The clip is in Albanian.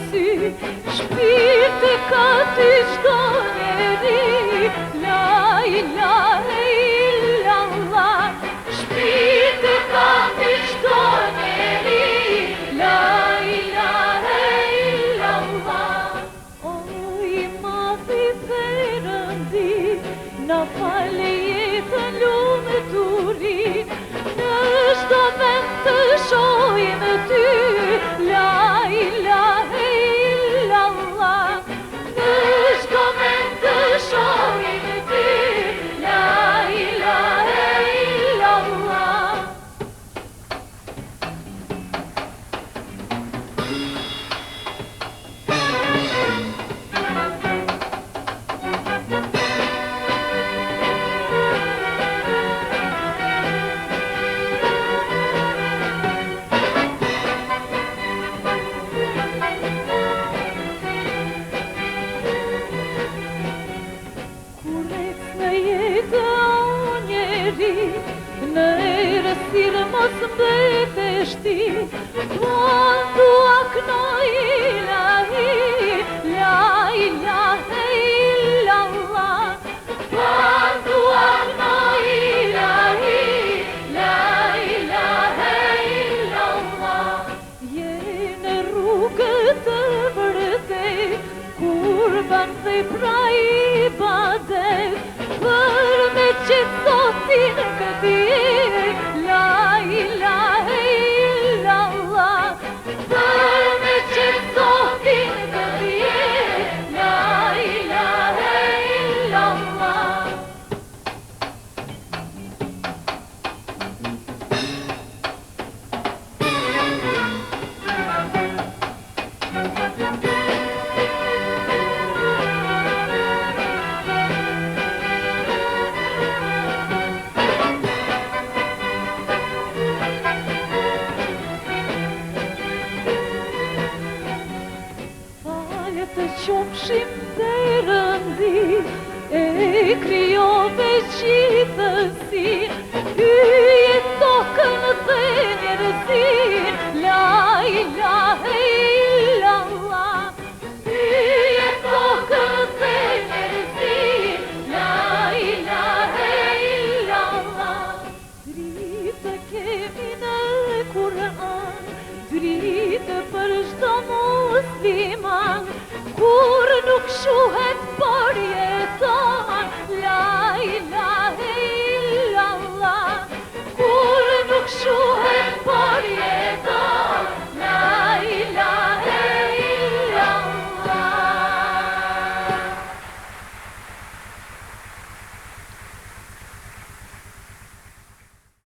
sy, shpirti ka ty çdo njeri, la ilahe illallah. Shpirti ka ty çdo njeri, la ilahe illallah. Oj, madhi Perëndi, na fale jetën lumturi, në çdo vend të shohim ty, la ilahe illallah. Në çdo vend të shohim ty, la ilahe illallah. Në errësirë mos mbetesh ti, quando akno ilahi, la ilahe illallah. Quando akno ilahi, la ilahe illallah. Je në rrugët të vërtet, kur ban dhe pra ibadet, për me qëtë zotin këti, la ilahe illallah. Për me qëtë zotin këti, la ilahe illallah. Të qofshim Perëndi, e krijove gjithësin, hyje tokën dhe njerëzin, la ilahe illallah. Hyje tokën dhe njerëzin, la ilahe illallah. Dritë kemi në Kur'an, dritë për çdo musliman, kur nuk shuhet